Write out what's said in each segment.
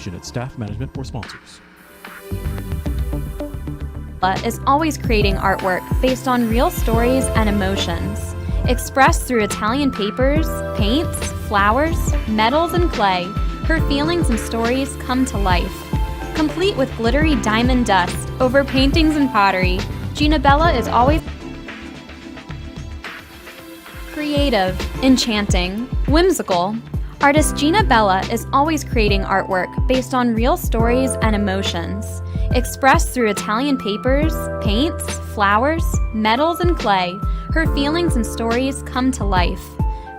Television and Staff Management for sponsors. Is always creating artwork based on real stories and emotions, expressed through Italian papers, paints, flowers, metals, and clay. Her feelings and stories come to life. Complete with glittery diamond dust over paintings and pottery, Gina Bella is always creative, enchanting, whimsical. Artist Gina Bella is always creating artwork based on real stories and emotions, expressed through Italian papers, paints, flowers, metals, and clay. Her feelings and stories come to life.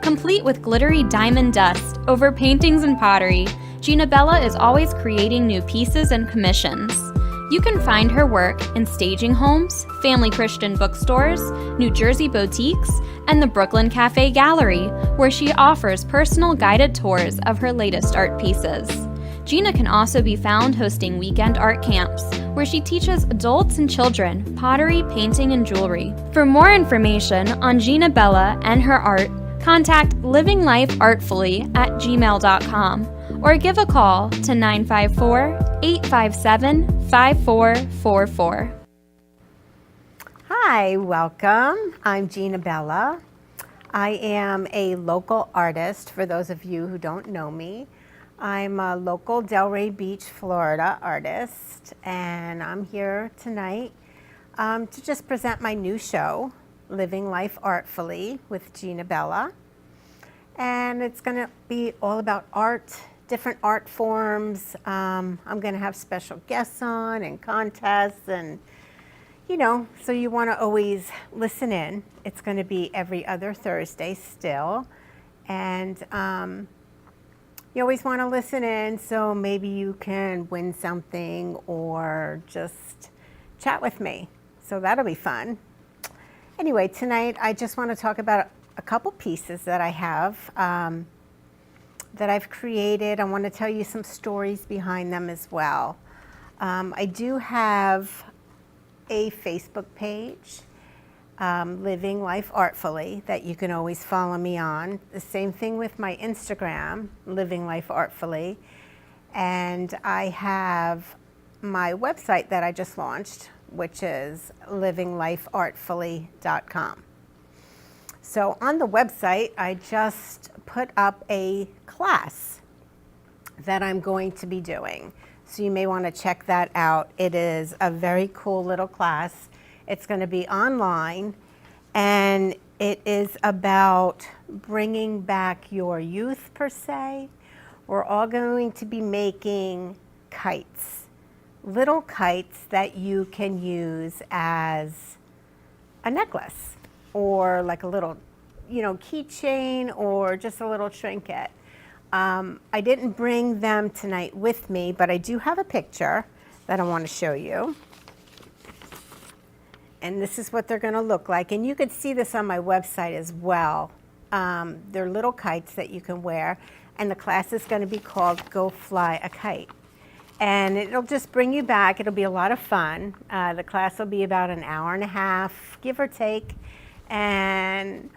Complete with glittery diamond dust over paintings and pottery, Gina Bella is always creating new pieces and commissions. You can find her work in staging homes, family Christian bookstores, New Jersey boutiques, and the Brooklyn Cafe Gallery, where she offers personal guided tours of her latest art pieces. Gina can also be found hosting weekend art camps, where she teaches adults and children pottery, painting, and jewelry. For more information on Gina Bella and her art, contact livinglifeartfully@gmail.com or give a call to 954-857-5444. Hi, welcome. I'm Gina Bella. I am a local artist, for those of you who don't know me. I'm a local Delray Beach, Florida artist, and I'm here tonight to just present my new show, Living Life Artfully with Gina Bella. And it's going to be all about art, different art forms. I'm going to have special guests on and contests, and so you want to always listen in. It's going to be every other Thursday still, and you always want to listen in, so maybe you can win something or just chat with me. So that'll be fun. Anyway, tonight I just want to talk about a couple pieces that I have that I've created. I want to tell you some stories behind them as well. I do have a Facebook page, Living Life Artfully, that you can always follow me on. The same thing with my Instagram, Living Life Artfully. And I have my website that I just launched, which is livinglifeartfully.com. So on the website, I just put up a class that I'm going to be doing. So you may want to check that out. It is a very cool little class. It's going to be online, and it is about bringing back your youth, per se. We're all going to be making kites, little kites that you can use as a necklace or like a little, keychain or just a little trinket. I didn't bring them tonight with me, but I do have a picture that I want to show you. And this is what they're going to look like. And you could see this on my website as well. They're little kites that you can wear. And the class is going to be called Go Fly a Kite. And it'll just bring you back. It'll be a lot of fun. The class will be about an hour and a half, give or take. And,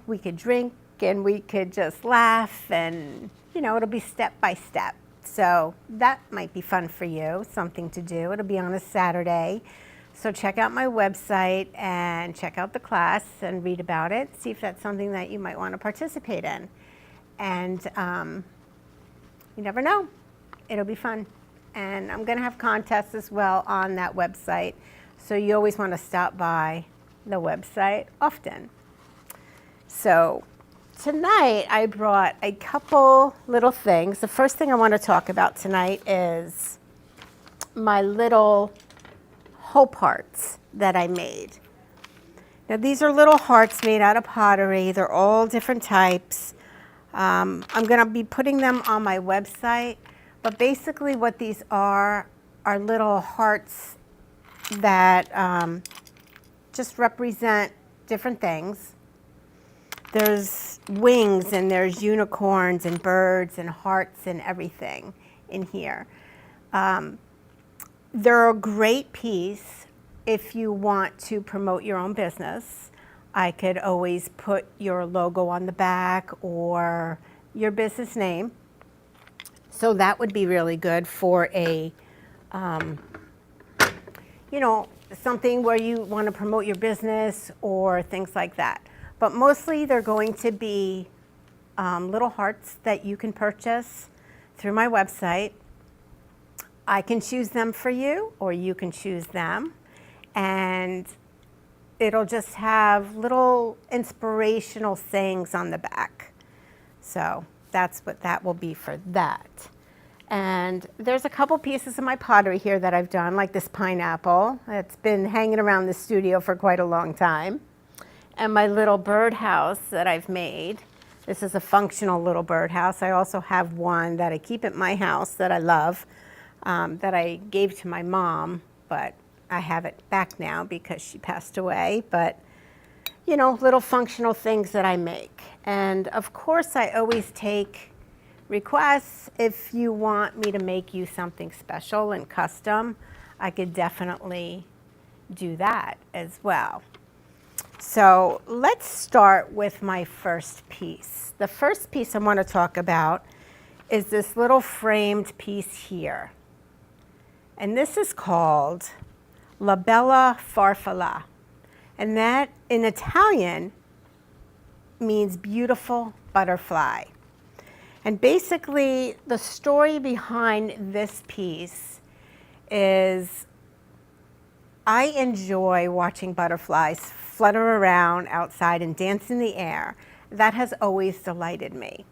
we could drink and we could just laugh, and, it'll be step by step. So that might be fun for you, something to do. It'll be on a Saturday. So check out my website and check out the class and read about it. See if that's something that you might want to participate in. And you never know. It'll be fun. And I'm going to have contests as well on that website. So you always want to stop by the website often. So tonight I brought a couple little things. The first thing I want to talk about tonight is my little hope hearts that I made. Now these are little hearts made out of pottery. They're all different types. I'm going to be putting them on my website, but basically what these are little hearts that just represent different things. There's wings and there's unicorns and birds and hearts and everything in here. They're a great piece if you want to promote your own business. I could always put your logo on the back or your business name. So that would be really good for a, you know, something where you want to promote your business or things like that. But mostly they're going to be little hearts that you can purchase through my website. I can choose them for you, or you can choose them. And it'll just have little inspirational sayings on the back. So that's what that will be for that. And there's a couple pieces of my pottery here that I've done, like this pineapple. It's been hanging around the studio for quite a long time. And my little birdhouse that I've made. This is a functional little birdhouse. I also have one that I keep at my house that I love, that I gave to my mom, but I have it back now because she passed away. But, you know, little functional things that I make. And of course, I always take requests. If you want me to make you something special and custom, I could definitely do that as well. So let's start with my first piece. The first piece I want to talk about is this little framed piece here. And this is called La Bella Farfalla. And that in Italian means beautiful butterfly. And basically the story behind this piece is I enjoy watching butterflies flutter around outside and dance in the air. That has always delighted me.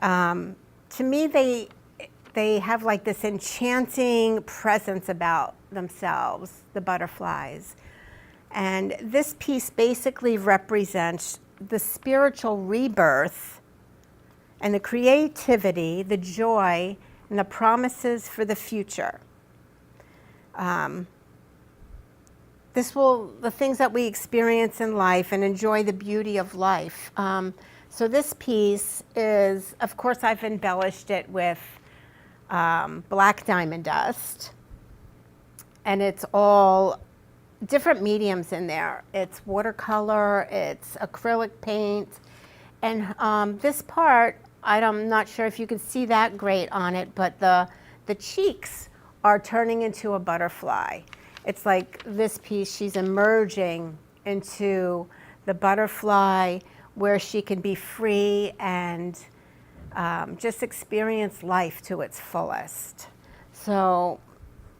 To me, they have like this enchanting presence about themselves, the butterflies. And this piece basically represents the spiritual rebirth and the creativity, the joy, and the promises for the future. The things that we experience in life and enjoy the beauty of life. So this piece is, of course, I've embellished it with black diamond dust. And it's all different mediums in there. It's watercolor, it's acrylic paint. And this part, I'm not sure if you can see that great on it, but the cheeks are turning into a butterfly. It's like this piece, she's emerging into the butterfly where she can be free and just experience life to its fullest. So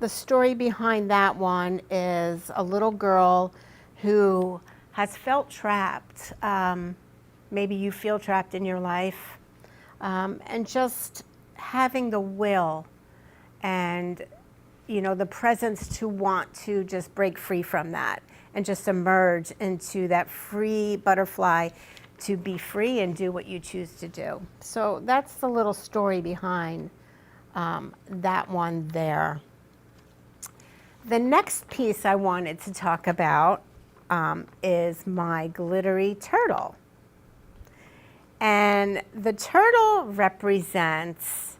the story behind that one is a little girl who has felt trapped. Maybe you feel trapped in your life. And just having the will and the presence to want to just break free from that and just emerge into that free butterfly to be free and do what you choose to do. So that's the little story behind that one there. The next piece I wanted to talk about is my Glittery Turtle. And the turtle represents,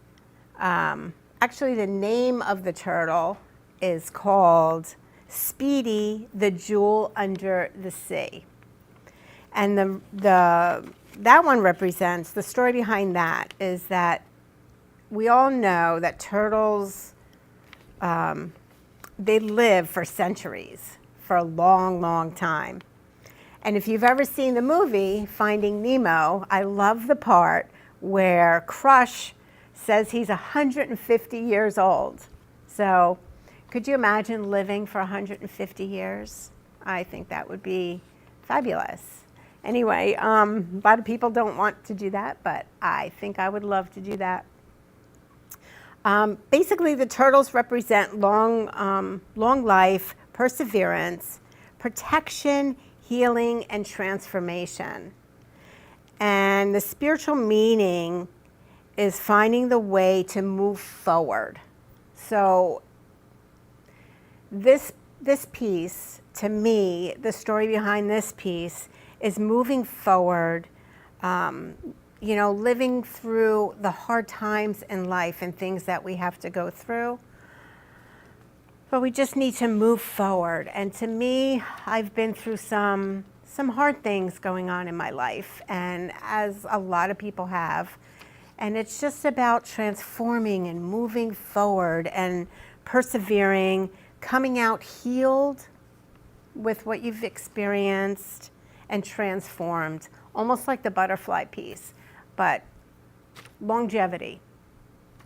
actually the name of the turtle is called Speedy, the Jewel Under the Sea. And that one represents, the story behind that is that we all know that turtles, they live for centuries, for a long, long time. And if you've ever seen the movie Finding Nemo, I love the part where Crush says he's 150 years old. So could you imagine living for 150 years? I think that would be fabulous. Anyway, a lot of people don't want to do that, but I think I would love to do that. Basically, the turtles represent long life, perseverance, protection, healing, and transformation. And the spiritual meaning is finding the way to move forward. So this piece, to me, the story behind this piece is moving forward, living through the hard times in life and things that we have to go through. But we just need to move forward. And to me, I've been through some hard things going on in my life, and as a lot of people have. And it's just about transforming and moving forward and persevering, coming out healed with what you've experienced and transformed, almost like the butterfly piece, but longevity,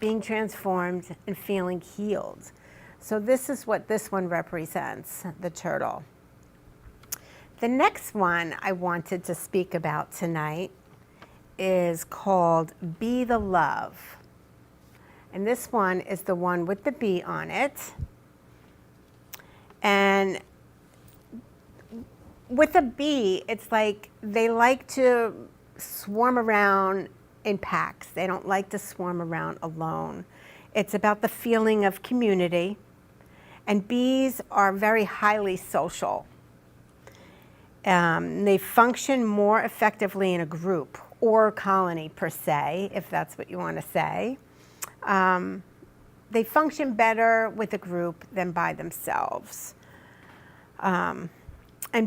being transformed and feeling healed. So this is what this one represents, the turtle. The next one I wanted to speak about tonight is called Be the Love. And this one is the one with the bee on it. And with a bee, it's like they like to swarm around in packs. They don't like to swarm around alone. It's about the feeling of community. And bees are very highly social. They function more effectively in a group or colony per se, if that's what you want to say. They function better with a group than by themselves. And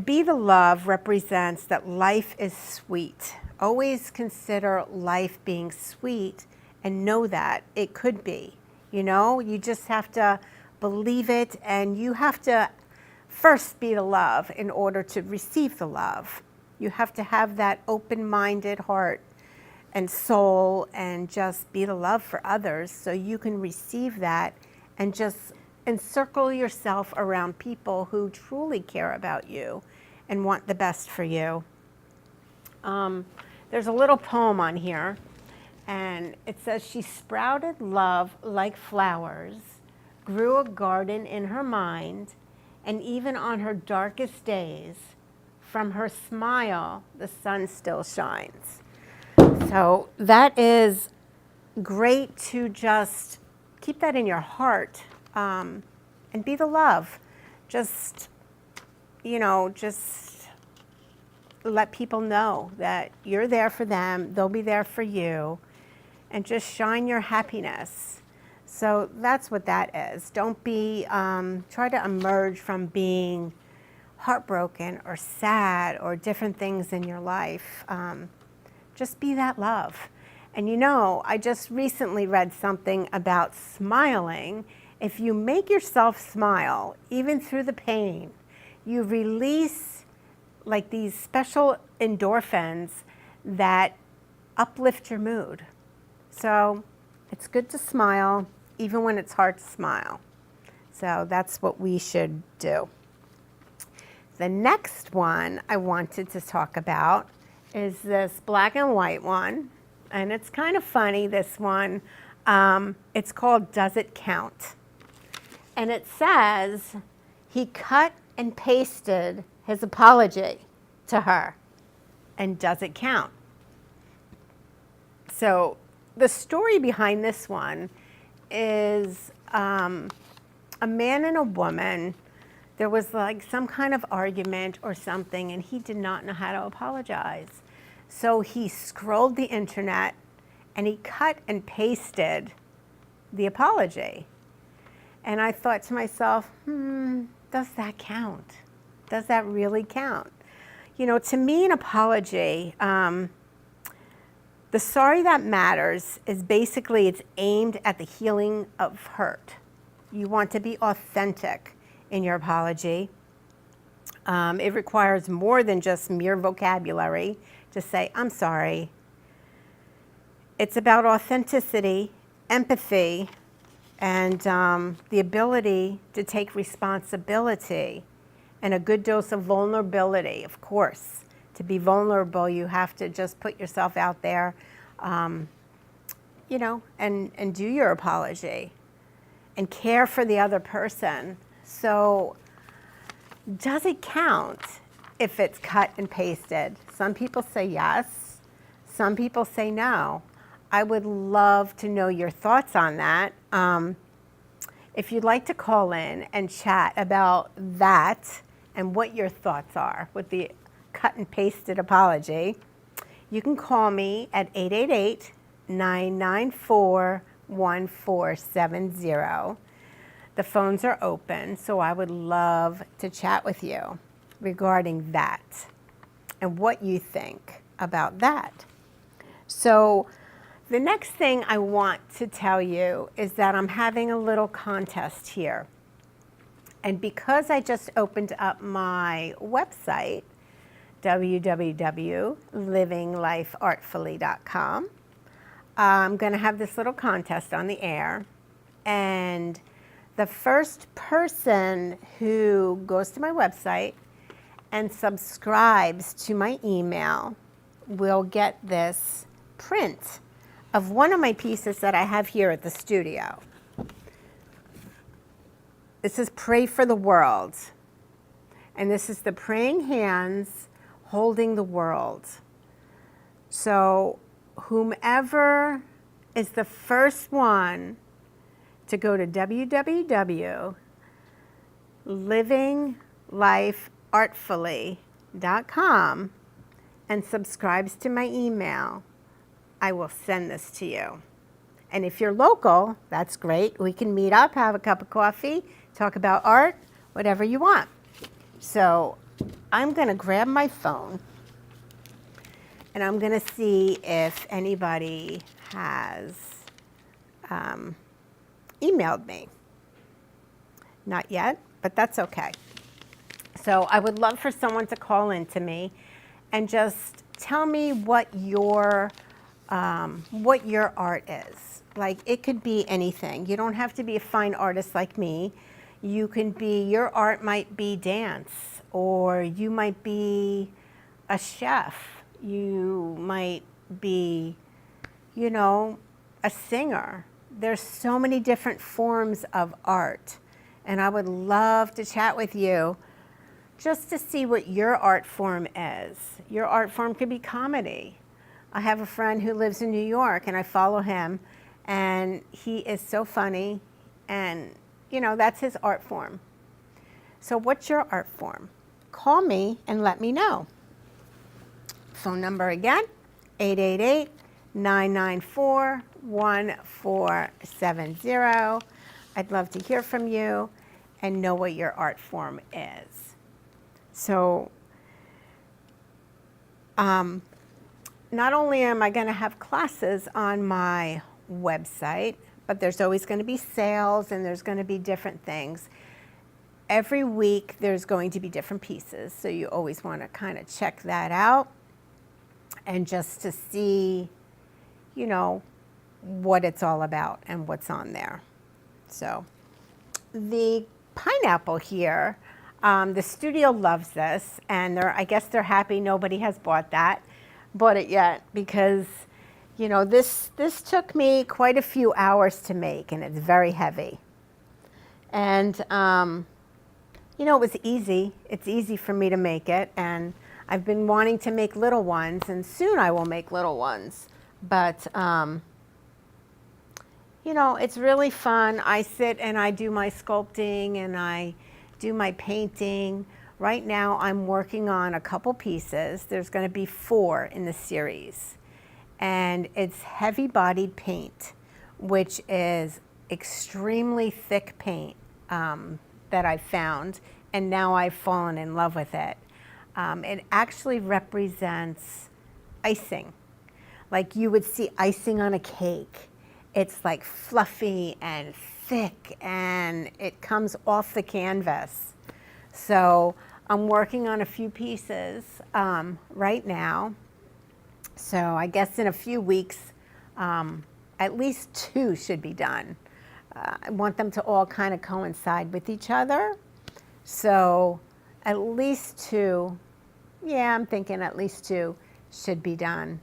Be the Love represents that life is sweet. Always consider life being sweet and know that it could be. You know, you just have to believe it, and you have to first be the love in order to receive the love. You have to have that open-minded heart and soul and just be the love for others so you can receive that and just encircle yourself around people who truly care about you and want the best for you. There's a little poem on here, and it says, she sprouted love like flowers, grew a garden in her mind, and even on her darkest days, from her smile, the sun still shines. So that is great to just keep that in your heart, and be the love. Just, you know, just let people know that you're there for them, they'll be there for you, and just shine your happiness. So that's what that is. Don't be, try to emerge from being heartbroken or sad or different things in your life. Just be that love. And you know, I just recently read something about smiling. If you make yourself smile, even through the pain, you release like these special endorphins that uplift your mood. So it's good to smile, even when it's hard to smile. So that's what we should do. The next one I wanted to talk about is this black and white one. And it's kind of funny, this one. It's called Does It Count? And it says, he cut and pasted his apology to her. And does it count? So the story behind this one is a man and a woman. There was like some kind of argument or something, and he did not know how to apologize. So he scrolled the internet and he cut and pasted the apology. And I thought to myself, does that count? Does that really count? You know, to me, an apology, the sorry that matters is basically, it's aimed at the healing of hurt. You want to be authentic in your apology. It requires more than just mere vocabulary to say, I'm sorry. It's about authenticity, empathy, and the ability to take responsibility and a good dose of vulnerability, of course. To be vulnerable, you have to just put yourself out there, you know, and do your apology and care for the other person. So does it count if it's cut and pasted? Some people say yes. Some people say no. I would love to know your thoughts on that. If you'd like to call in and chat about that and what your thoughts are with the cut and pasted apology, you can call me at 888-994-1470. The phones are open, so I would love to chat with you regarding that and what you think about that. So The next thing I want to tell you is that I'm having a little contest here. And because I just opened up my website, www.livinglifeartfully.com, I'm going to have this little contest on the air. And the first person who goes to my website and subscribes to my email will get this print of one of my pieces that I have here at the studio. This is Pray for the World. And this is the praying hands holding the world. So whomever is the first one to go to www.livinglifeartfully.com and subscribes to my email, I will send this to you. And if you're local, that's great. We can meet up, have a cup of coffee, talk about art, whatever you want. So I'm going to grab my phone and I'm going to see if anybody has emailed me. Not yet, but that's okay. So I would love for someone to call in to me and just tell me what your art is. Like, it could be anything. You don't have to be a fine artist like me. You can be, your art might be dance, or you might be a chef. You might be, you know, a singer. There's so many different forms of art. And I would love to chat with you just to see what your art form is. Your art form could be comedy. I have a friend who lives in New York and I follow him and he is so funny and, you know, that's his art form. So what's your art form? Call me and let me know. Phone number again, 888-994-1470. I'd love to hear from you and know what your art form is. So, not only am I going to have classes on my website, but there's always going to be sales and there's going to be different things. Every week there's going to be different pieces, so you always want to kind of check that out and just to see, you know, what it's all about and what's on there. So the pineapple here, the studio loves this, and I guess they're happy nobody has bought it yet, because, you know, this took me quite a few hours to make, and it's very heavy. And, you know, it was easy. It's easy for me to make it, and I've been wanting to make little ones, and soon I will make little ones. But, you know, it's really fun. I sit and I do my sculpting and I do my painting. Right now I'm working on a couple pieces. There's going to be 4 in the series. And it's heavy-bodied paint, which is extremely thick paint that I found, and now I've fallen in love with it. It actually represents icing. Like you would see icing on a cake. It's like fluffy and thick, and it comes off the canvas. So I'm working on a few pieces right now. So I guess in a few weeks, at least 2 should be done. I want them to all kind of coincide with each other. So at least 2, yeah, I'm thinking at least 2 should be done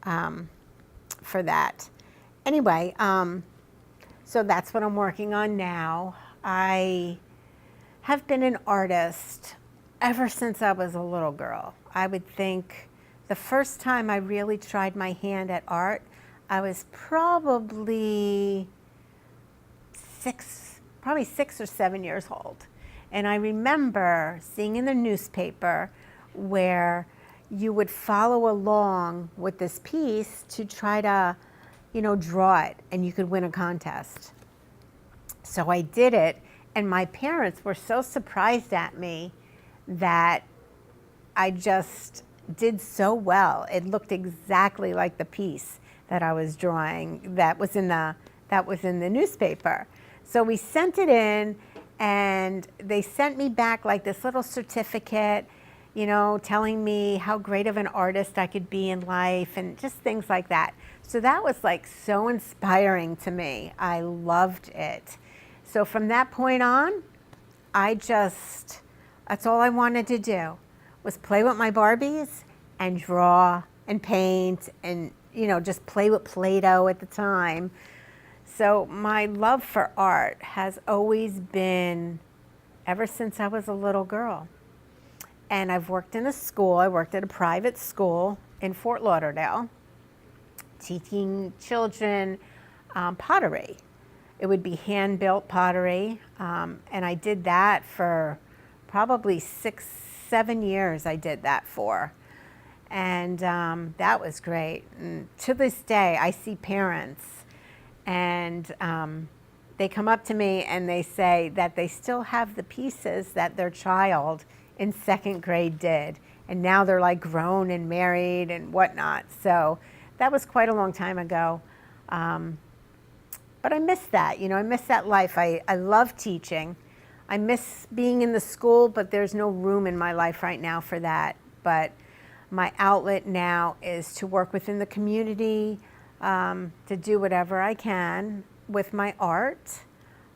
for that. Anyway, so that's what I'm working on now. I have been an artist ever since I was a little girl. I would think the first time I really tried my hand at art, I was probably 6 or 7 years old. And I remember seeing in the newspaper where you would follow along with this piece to try to, you know, draw it, and you could win a contest. So I did it, and my parents were so surprised at me that I just did so well. It looked exactly like the piece that I was drawing that was in the newspaper. So we sent it in, and they sent me back like this little certificate, you know, telling me how great of an artist I could be in life and just things like that. So that was like so inspiring to me. I loved it. So from that point on, that's all I wanted to do was play with my Barbies and draw and paint and, you know, just play with Play-Doh at the time. So my love for art has always been ever since I was a little girl. And I've worked in a school. I worked at a private school in Fort Lauderdale, teaching children pottery. It would be hand-built pottery, and I did that for probably 6-7 years. I did that for, and that was great. And to this day, I see parents, and they come up to me and they say that they still have the pieces that their child in 2nd grade did, and now they're like grown and married and whatnot. So that was quite a long time ago. But I miss that, you know, I miss that life. I love teaching. I miss being in the school, but there's no room in my life right now for that. But my outlet now is to work within the community, to do whatever I can with my art.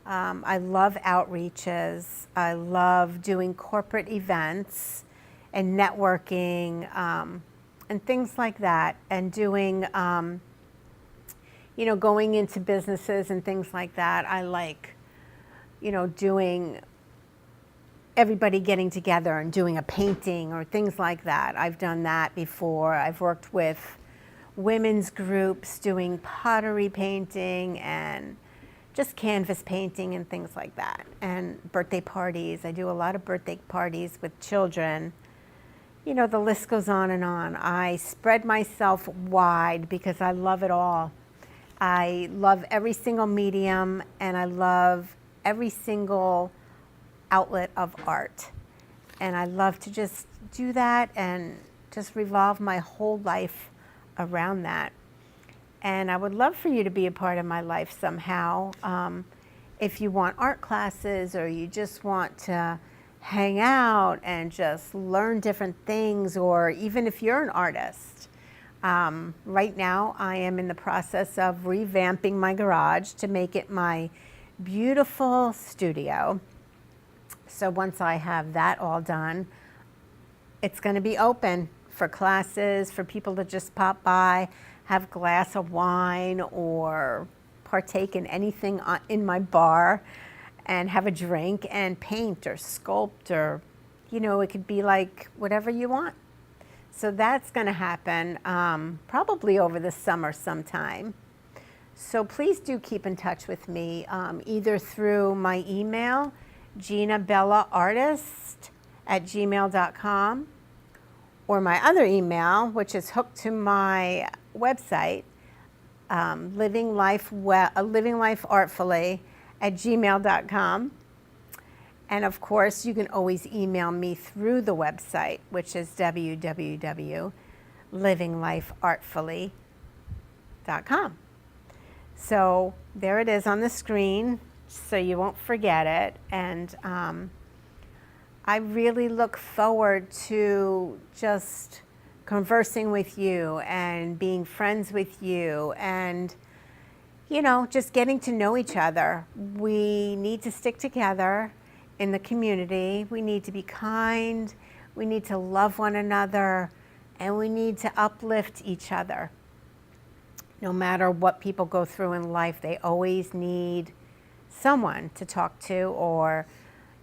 I love outreaches. I love doing corporate events and networking and things like that, and doing you know, going into businesses and things like that. I like, you know, doing everybody getting together and doing a painting or things like that. I've done that before. I've worked with women's groups doing pottery painting and just canvas painting and things like that. And birthday parties. I do a lot of birthday parties with children. You know, the list goes on and on. I spread myself wide because I love it all. I love every single medium, and I love every single outlet of art. And I love to just do that and just revolve my whole life around that. And I would love for you to be a part of my life somehow. If you want art classes, or you just want to hang out and just learn different things, or even if you're an artist. Right now, I am in the process of revamping my garage to make it my beautiful studio. So once I have that all done, it's going to be open for classes, for people to just pop by, have a glass of wine, or partake in anything in my bar and have a drink and paint or sculpt, or, you know, it could be like whatever you want. So that's going to happen probably over the summer sometime. So please do keep in touch with me, either through my email, ginabellaartist@gmail.com, or my other email, which is hooked to my website, livinglifeartfully@gmail.com. And of course, you can always email me through the website, which is www.livinglifeartfully.com. So there it is on the screen, so you won't forget it. And I really look forward to just conversing with you and being friends with you, and, you know, just getting to know each other. We need to stick together in the community. We need to be kind, we need to love one another, and we need to uplift each other. No matter what people go through in life, they always need someone to talk to, or,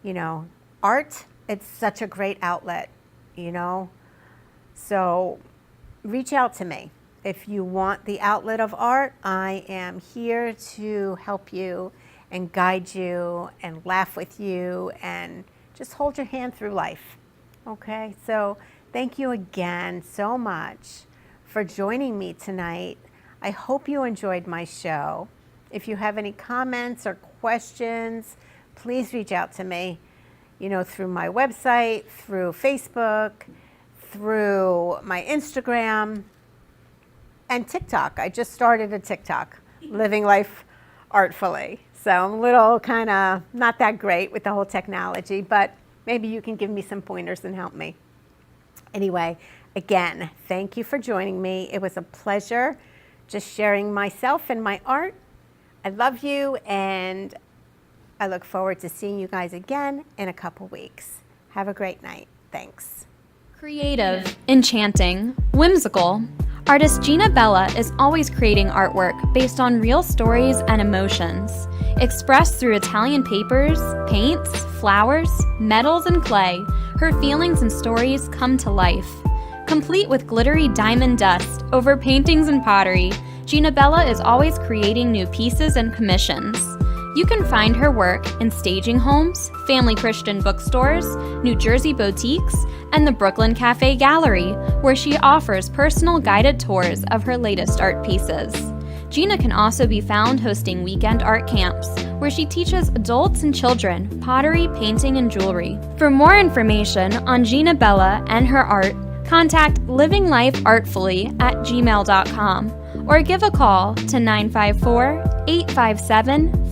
you know, art, it's such a great outlet, you know. So reach out to me. If you want the outlet of art, I am here to help you and guide you and laugh with you and just hold your hand through life. Okay, so thank you again so much for joining me tonight. I hope you enjoyed my show. If you have any comments or questions, please reach out to me, you know, through my website, through Facebook, through my Instagram. and TikTok. I just started a TikTok, Living Life Artfully. So I'm a little kind of not that great with the whole technology, but maybe you can give me some pointers and help me. Anyway, again, thank you for joining me. It was a pleasure just sharing myself and my art. I love you, and I look forward to seeing you guys again in a couple weeks. Have a great night. Thanks. Creative, enchanting, whimsical. Artist Gina Bella is always creating artwork based on real stories and emotions. Expressed through Italian papers, paints, flowers, metals, and clay, her feelings and stories come to life. Complete with glittery diamond dust over paintings and pottery, Gina Bella is always creating new pieces and commissions. You can find her work in staging homes, family Christian bookstores, New Jersey boutiques, and the Brooklyn Cafe Gallery, where she offers personal guided tours of her latest art pieces. Gina can also be found hosting weekend art camps, where she teaches adults and children pottery, painting, and jewelry. For more information on Gina Bella and her art, contact livinglifeartfully@gmail.com or give a call to 954-857-5555.